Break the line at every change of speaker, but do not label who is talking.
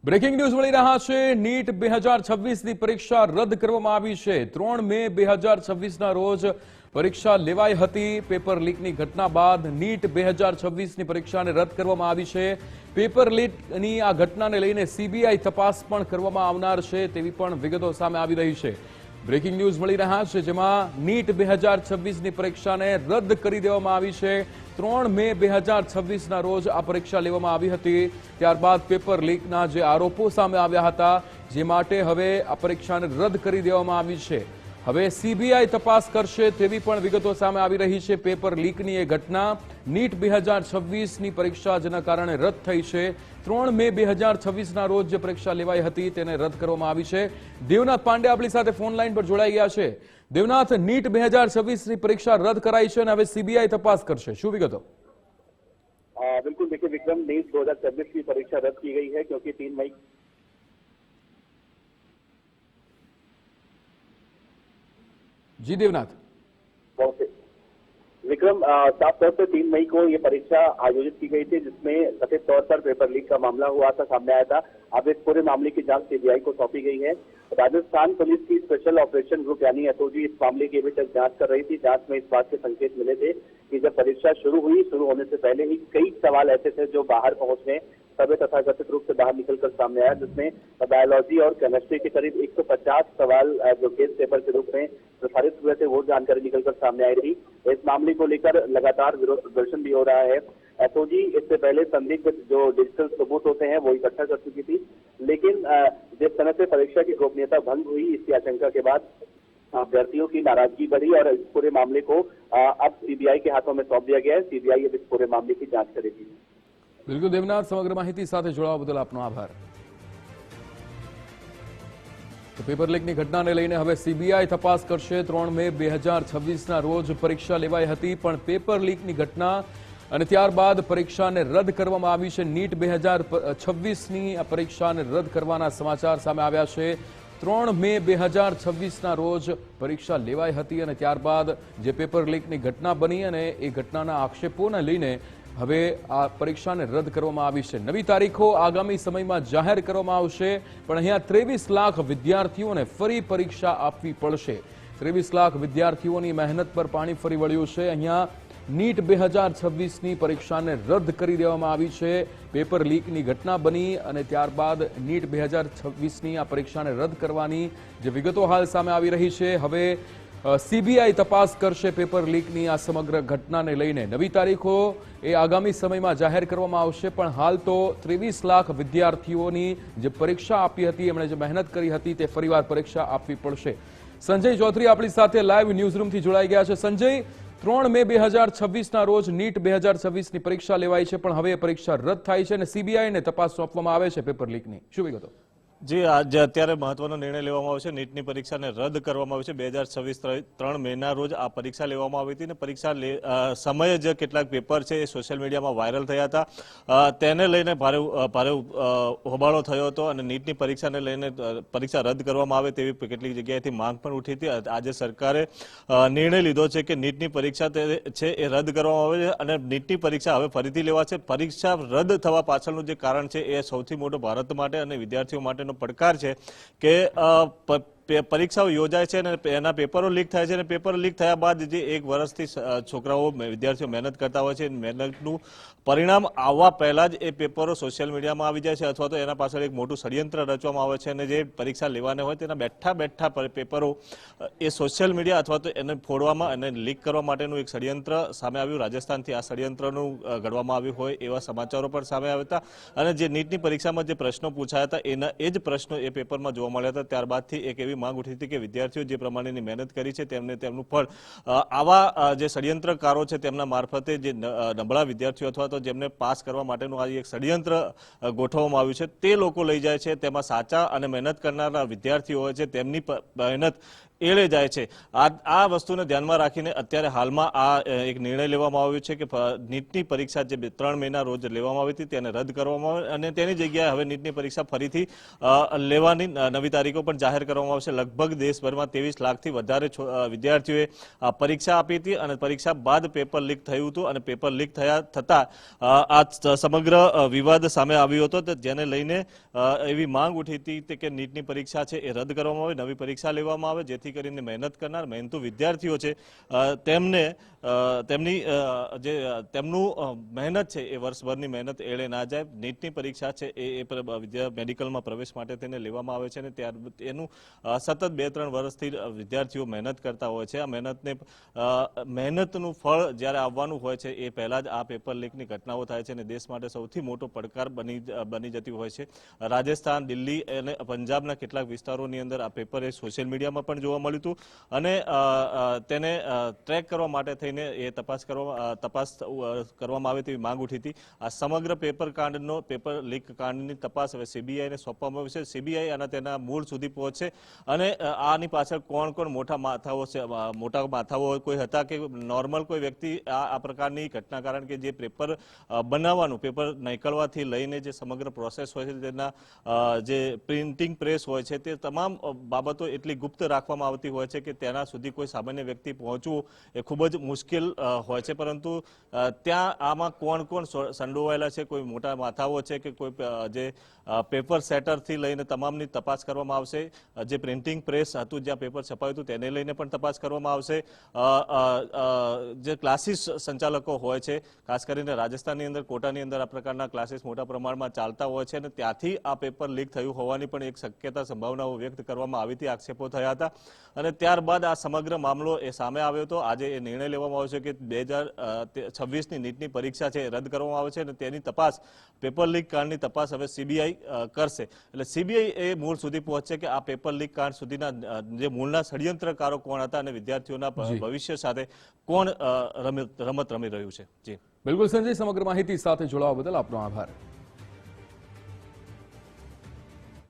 Breaking news મળી રહ્યા છે। નીટ 2026 ની પરીક્ષા રદ કરવામાં આવી છે। 3 મે 2026 ના રોજ પરીક્ષા લેવાઈ હતી। પેપર લીકની ઘટના બાદ નીટ 2026 ની પરીક્ષાને રદ કરવામાં આવી છે। પેપર લીકની આ ઘટનાને લઈને સીબીઆઈ તપાસ પણ કરવામાં આવનાર છે તેવી પણ વિગતો સામે આવી રહી છે। બ્રેકિંગ ન્યૂઝ મળી રહ્યા છે જેમાં નીટ 2026 ની પરીક્ષાને રદ કરી દેવામાં આવી છે। 3 મે 2026 ના રોજ આ પરીક્ષા લેવામાં આવી હતી। ત્યારબાદ પેપર લીકના જે આરોપો સામે આવ્યા હતા જે માટે હવે આ પરીક્ષાને રદ કરી દેવામાં આવી છે। હવે સીબીઆઈ તપાસ કરશે તેવી પણ વિગતો સામે આવી રહી છે। પેપર લીકની એ ઘટના નીટ 2026 ની પરીક્ષા જેના કારણે રદ થઈ છે। 3 મે 2026 ના રોજ જે પરીક્ષા લેવાઈ હતી તેને રદ કરવામાં આવી છે। દેવનાથ પાંડે આપણી સાથે ફોન લાઈન પર જોડાઈ ગયા છે। देवनाथ, नीट 2026 ની પરીક્ષા રદ કરાઈ છે અને હવે સીબીઆઈ તપાસ કરશે, શું વિગતો?
बिल्कुल देखिए विक्रम, नीट 2026 की परीक्षा रद्द की गई है क्योंकि 3 मई
जी देवनाथ।
विक्रम, साफ तौर पर 3 मई को ये परीक्षा आयोजित की गई थी जिसमें कथित तौर पर पेपर लीक का मामला हुआ था, सामने आया था। अब इस पूरे मामले की जांच सीबीआई को सौंपी गई है। राजस्थान पुलिस की स्पेशल ऑपरेशन ग्रुप यानी एसओजी इस मामले की अभी तक जांच कर रही थी। जांच में इस बात के संकेत मिले थे कि जब परीक्षा शुरू होने से पहले ही कई सवाल ऐसे थे जो बाहर पहुंचने तभी तथाकथित रूप से बाहर निकलकर सामने आया, जिसमें बायोलॉजी और केमिस्ट्री के करीब 150 सवाल जो केस पेपर के रूप में प्रसारित हुए थे वो जानकारी निकलकर सामने आई थी। इस मामले को लेकर लगातार विरोध प्रदर्शन भी हो रहा है। एसओजी इससे पहले संदिग्ध जो डिजिटल सबूत होते हैं वो इकट्ठा कर चुकी थी, लेकिन जिस समय से परीक्षा की गोपनीयता भंग हुई इसकी आशंका के बाद अभ्यर्थियों की नाराजगी बढ़ी और इस पूरे मामले को अब सीबीआई के हाथों में सौंप दिया गया है। सीबीआई अब इस पूरे मामले की जांच करेगी।
बिल्कुल देवनाथ, समग्र माहिती સાથે જોડાવા બદલ આપનો આભાર। તો પેપર લીકની ઘટનાને લઈને હવે સીબીઆઈ તપાસ કરશે। 3 મે 2026 ના રોજ પરીક્ષા લેવાઈ હતી પણ પેપર લીકની ઘટના અને ત્યારબાદ પરીક્ષાને રદ કરવામાં આવી છે। નીટ 2026 ની આ પરીક્ષાને રદ કરવાના સમાચાર સામે આવ્યા છે। 3 મે 2026 ના રોજ પરીક્ષા લેવાઈ હતી અને ત્યારબાદ જે પેપર લીકની ઘટના બની અને એ ઘટનાના આક્ષેપોને લઈને હવે આ પરીક્ષાને રદ કરવામાં આવી છે। નવી તારીખો આગામી સમયમાં જાહેર કરવામાં આવશે પણ અહીંયા 23 લાખ વિદ્યાર્થીઓને ફરી પરીક્ષા આપવી પડશે। 23 લાખ વિદ્યાર્થીઓની મહેનત પર પાણી ફરી વળ્યું છે। અહીંયા નીટ 2026 ની પરીક્ષાને રદ કરી દેવામાં આવી છે। પેપર લીકની ઘટના બની અને ત્યારબાદ નીટ 2026 ની આ પરીક્ષાને રદ કરવાની જે વિગતો હાલ સામે આવી રહી છે। હવે સીબીઆઈ તપાસ કરશે પેપર લીકની આ સમગ્ર ઘટનાને લઈને। નવી તારીખો એ આગામી સમયમાં જાહેર કરવામાં આવશે પણ હાલ તો 23 લાખ વિદ્યાર્થીઓની જે પરીક્ષા આપી હતી, એમણે જે મહેનત કરી હતી તે ફરીવાર પરીક્ષા આપવી પડશે। સંજય ચૌધરી આપણી સાથે લાઈવ ન્યૂઝરૂમથી જોડાઈ ગયા છે। સંજય, 3 મે 2026 ના રોજ નીટ 2026 ની પરીક્ષા લેવાઈ છે પણ હવે પરીક્ષા રદ થાય છે અને સીબીઆઈને તપાસ સોંપવામાં આવે છે પેપર લીકની, શું વિગતો?
જી, આજે અત્યારે મહત્વનો નિર્ણય લેવામાં આવ્યો છે। નીટની પરીક્ષાને રદ કરવામાં આવી છે। 2026 3 મેના રોજ આ પરીક્ષા લેવામાં આવી હતી અને પરીક્ષા સમયે જે કેટલાક પેપર છે એ સોશિયલ મીડિયામાં વાયરલ થયા હતા, તેને લઈને ભારે હોબાળો થયો હતો અને નીટની પરીક્ષાને લઈને પરીક્ષા રદ કરવામાં આવે તેવી કેટલીક જગ્યાએથી માંગ પણ ઉઠી હતી। આજે સરકારે નિર્ણય લીધો છે કે નીટની પરીક્ષા છે એ રદ કરવામાં આવે છે અને નીટની પરીક્ષા હવે ફરીથી લેવાશે। પરીક્ષા રદ થવા પાછળનું જે કારણ છે એ સૌથી મોટો ભારત માટે અને વિદ્યાર્થીઓ માટેનો પડકાર છે કે પરીક્ષાઓ યોજાય છે અને એના પેપરો લીક થાય છે અને પેપર લીક થયા બાદ જે 1 વર્ષથી છોકરાઓ વિદ્યાર્થીઓ મહેનત કરતા હોય છે, મહેનતનું પરિણામ આવવા પહેલા જ એ પેપરો સોશિયલ મીડિયામાં આવી જાય છે અથવા તો એના પાછળ એક મોટું ષડયંત્ર રચવામાં આવે છે અને જે પરીક્ષા લેવાના હોય તેના બેઠા પેપરો એ સોશિયલ મીડિયા અથવા તો એને ફોડવામાં અને લીક કરવા માટેનું એક ષડયંત્ર સામે આવ્યું। રાજસ્થાનથી આ ષડયંત્રનું ઘડવામાં આવ્યું હોય એવા સમાચારો પણ સામે આવ્યા હતા અને જે નીટની પરીક્ષામાં જે પ્રશ્નો પૂછાયા હતા એ જ પ્રશ્નો એ પેપરમાં જોવા મળ્યા હતા। ત્યારબાદથી એક એવી માંગ ઉઠી હતી કે વિદ્યાર્થીઓ જે પ્રમાણેની મહેનત કરી છે તેમનું ફળ આવા જે ષડયંત્રકારો છે તેમના મારફતે જે નબળા વિદ્યાર્થીઓ અથવા તો જેમને પાસ કરવા માટેનું આ એક ષડયંત્ર ગોઠવવામાં આવ્યું છે તે લોકો લઈ જાય છે। તેમાં સાચા અને મહેનત કરનારા વિદ્યાર્થીઓ હોય છે તેમની મહેનત એળે જાય છે. આ વસ્તુને ધ્યાનમાં રાખીને અત્યારે હાલમાં આ એક નિર્ણય લેવામાં આવ્યો છે કે નીટની પરીક્ષા જે 3 મહિના રોજ લેવામાં આવી હતી તેને રદ કરવામાં આવે અને તેની જગ્યાએ હવે નીટની પરીક્ષા ફરીથી લેવાની નવી તારીખો પણ જાહેર કરવામાં આવશે. લગભગ દેશભરમાં 23 લાખથી વધારે વિદ્યાર્થીઓએ આ પરીક્ષા આપી હતી અને પરીક્ષા બાદ પેપર લીક થયું હતું અને પેપર લીક થતા આ સમગ્ર વિવાદ સામે આવ્યો હતો, જેને લઈને એવી માંગ ઉઠી હતી કે નીટની પરીક્ષા છે એ રદ કરવામાં આવે, નવી પરીક્ષા લેવામાં આવે, જેથી કરીને મહેનત કરનાર મહેનતુ વિદ્યાર્થીઓ છે તેમને તેમનું મહેનત છે એ વર્ષભરની મહેનત એળે ના જાય. નીટની પરીક્ષા છે એ મેડિકલમાં પ્રવેશ માટે તેને લેવામાં આવે છે અને ત્યાર એનું સતત 2-3 વર્ષથી વિદ્યાર્થીઓ મહેનત કરતા હોય છે. આ મહેનતનું ફળ જ્યારે આવવાનું હોય છે એ પહેલા જ આ પેપર લીકની ઘટનાઓ થાય છે અને દેશ માટે સૌથી મોટો પડકાર બની જતી હોય છે. રાજસ્થાન, દિલ્હી અને પંજાબના કેટલાક વિસ્તારોની અંદર આ પેપર એ સોશિયલ મીડિયામાં પણ જોવા મળ્યું હતું અને તેને ટ્રેક કરવા માટે થઈને એ તપાસ કરવામાં આવે તેવી માંગ ઉઠી હતી. આ સમગ્ર પેપર લીક કાંડની તપાસ હવે સીબીઆઈને સોંપવામાં આવી છે. સીબીઆઈ અને તેના મૂળ સુધી પહોંચશે અને આની પાછળ કોણ મોટા માથાઓ કોઈ હતા કે નોર્મલ કોઈ વ્યક્તિ આ પ્રકારની ઘટના, કારણ કે જે પેપર બનાવવાનું, પેપર નીકળવાથી લઈને જે સમગ્ર પ્રોસેસ હોય છે, તેના જે પ્રિન્ટિંગ પ્રેસ હોય છે, તે તમામ બાબતો એટલી ગુપ્ત રાખવામાં આવતી હોય છે કે તેના સુધી કોઈ સામાન્ય વ્યક્તિ પહોંચવું એ ખૂબ જ મુશ્કેલ હોય છે. પરંતુ ત્યાં આમાં કોણ સંડોવાયેલા છે, કોઈ મોટા માથાઓ છે કે કોઈ જે પેપર સેટરથી લઈને તમામની તપાસ કરવામાં આવશે. જે પ્રિન્ટિંગ પ્રેસ હતું જ્યાં પેપર છપાયું હતું તેને લઈને પણ તપાસ કરવામાં આવશે. જે ક્લાસીસ સંચાલકો હોય છે, ખાસ કરીને રાજસ્થાનની અંદર, કોટાની અંદર આ પ્રકારના ક્લાસીસ મોટા પ્રમાણમાં ચાલતા હોય છે અને ત્યાંથી આ પેપર લીક થયું હોવાની પણ એક શક્યતા, સંભાવનાઓ વ્યક્ત કરવામાં આવી હતી, આક્ષેપો થયા હતા અને ત્યારબાદ આ સમગ્ર મામલો એ સામે આવ્યો હતો. આજે એ નિર્ણય લેવામાં આવ્યો છે કે 2026ની નીટની પરીક્ષા છે એ રદ કરવામાં આવે છે અને તેની તપાસ, પેપર લીક કાંડની તપાસ હવે સીબીઆઈ કરશે. એટલે સીબીઆઈ એ મૂળ સુધી પહોંચશે કે આ પેપર લીક કાંડ સુધીના જે મૂળના ષડયંત્રકારો કોણ હતા અને વિદ્યાર્થીઓના ભવિષ્ય સાથે કોણ રમત રમી રહ્યું છે. જી
બિલકુલ સંજય, સમગ્ર માહિતી સાથે જોડાવા બદલ આપનો આભાર.